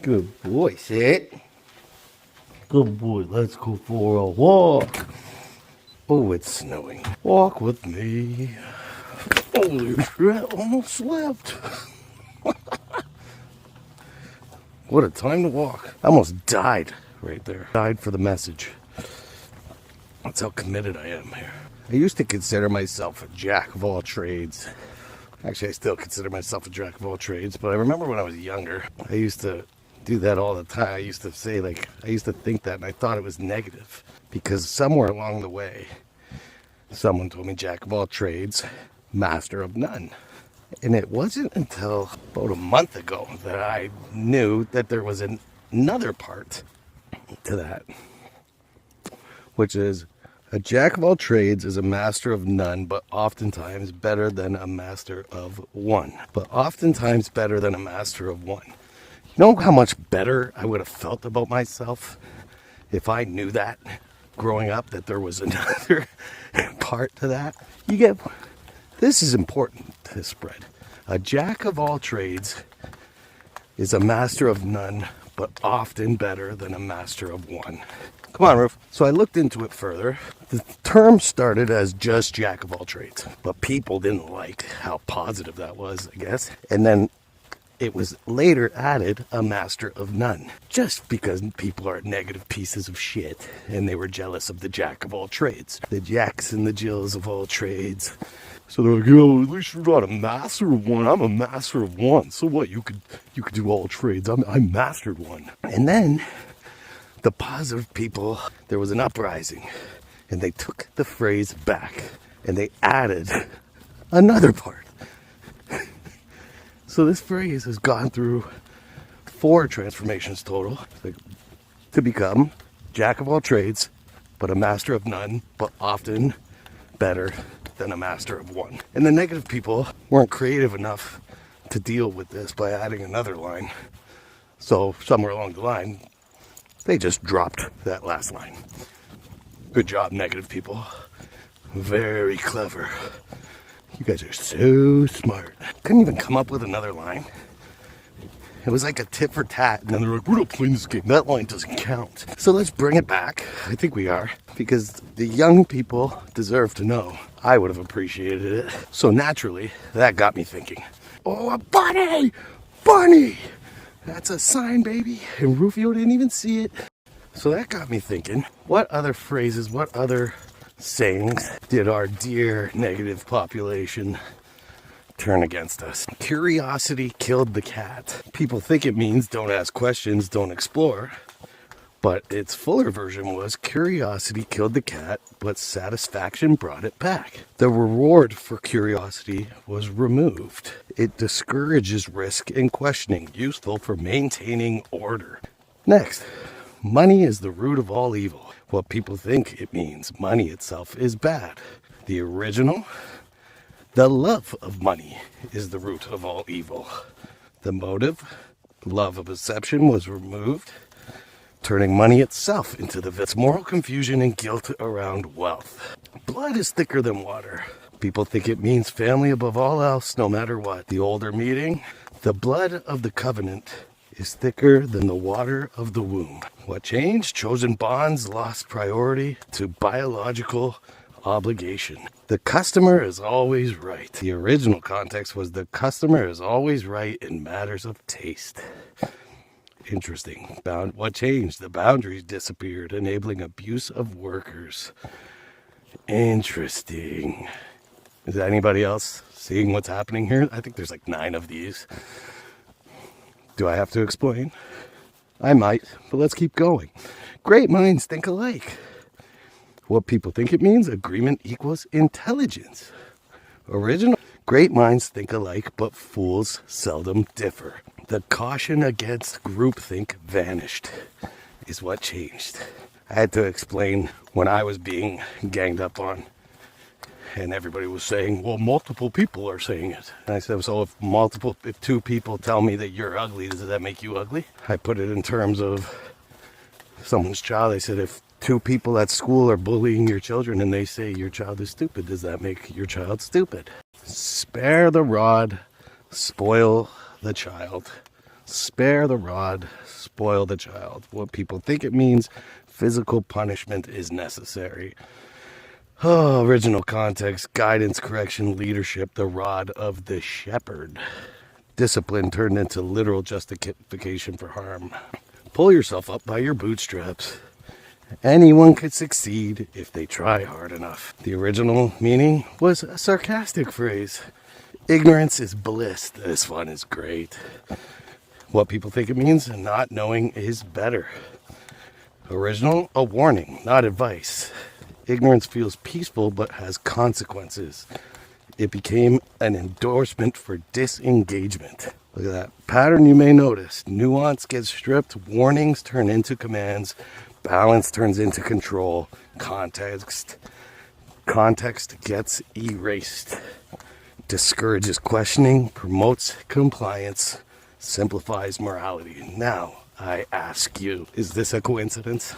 Good boy, sit. Good boy, let's go for a walk. Oh, it's snowing. Walk with me. Holy shit, almost slept. What a time to walk. I almost died right there. Died for the message. That's how committed I am here. I used to consider myself a jack of all trades. Actually, I still consider myself a jack of all trades, but I remember when I was younger, I used to do that all the time. I used to say, I used to think that, and I thought it was negative, because somewhere along the way, someone told me jack of all trades, master of none. And it wasn't until about a month ago that I knew that there was another part to that, which is a jack of all trades is a master of none, but oftentimes better than a master of one. But oftentimes better than a master of one. You know how much better I would have felt about myself if I knew that growing up, that there was another part to that? This is important to spread. A jack of all trades is a master of none, but often better than a master of one. Come on, Roof. So I looked into it further. The term started as just jack of all trades, but people didn't like how positive that was, I guess. And then it was later added a master of none, just because people are negative pieces of shit and they were jealous of the jack of all trades, the jacks and the Jills of all trades. So they're like, at least you're not a master of one. I'm a master of one. So what? You could do all trades. I mastered one. And then the positive people, there was an uprising, and they took the phrase back and they added another part. So this phrase has gone through 4 transformations total to become jack of all trades, but a master of none, but often better than a master of one. And the negative people weren't creative enough to deal with this by adding another line. So somewhere along the line, they just dropped that last line. Good job, negative people. Very clever. You guys are so smart. Couldn't even come up with another line. It was like a tit for tat, and then they're like, we're not playing this game. That line doesn't count. So let's bring it back. I think we are, because the young people deserve to know. I would have appreciated it. So naturally, that got me thinking, oh, a bunny! Bunny! That's a sign, baby. And Rufio didn't even see it. So that got me thinking, what other phrases, what other sayings did our dear negative population turn against us? Curiosity killed the cat. People think it means don't ask questions, don't explore. But its fuller version was curiosity killed the cat, but satisfaction brought it back. The reward for curiosity was removed. It discourages risk and questioning, useful for maintaining order. Next, money is the root of all evil. What people think it means, money itself is bad. The original, the love of money is the root of all evil. The motive, love of perception, was removed, turning money itself into the vit's moral confusion and guilt around wealth. Blood is thicker than water. People think it means family above all else, no matter what. The older meaning, the blood of the covenant is thicker than the water of the womb. What changed? Chosen bonds lost priority to biological obligation. The customer is always right. The original context was the customer is always right in matters of taste. Interesting. What changed? The boundaries disappeared, enabling abuse of workers. Interesting. Is anybody else seeing what's happening here? I think there's like 9 of these. Do I have to explain? I might, but let's keep going. Great minds think alike. What people think it means, agreement equals intelligence. Original. Great minds think alike, but fools seldom differ. The caution against groupthink vanished, is what changed. I had to explain when I was being ganged up on, and everybody was saying, well, multiple people are saying it. And I said, so if 2 people tell me that you're ugly, does that make you ugly? I put it in terms of someone's child. I said, if 2 people at school are bullying your children and they say your child is stupid, does that make your child stupid? Spare the rod, spoil the child. Spare the rod, spoil the child. What people think it means, physical punishment is necessary. Oh, original context, guidance, correction, leadership, the rod of the shepherd. Discipline turned into literal justification for harm. Pull yourself up by your bootstraps. Anyone could succeed if they try hard enough. The original meaning was a sarcastic phrase. Ignorance is bliss. This one is great. What people think it means, not knowing is better. Original, a warning, not advice. Ignorance feels peaceful but has consequences. It became an endorsement for disengagement. Look at that pattern you may notice. Nuance gets stripped, warnings turn into commands, balance turns into control, context gets erased. Discourages questioning, promotes compliance, simplifies morality. Now, I ask you, is this a coincidence?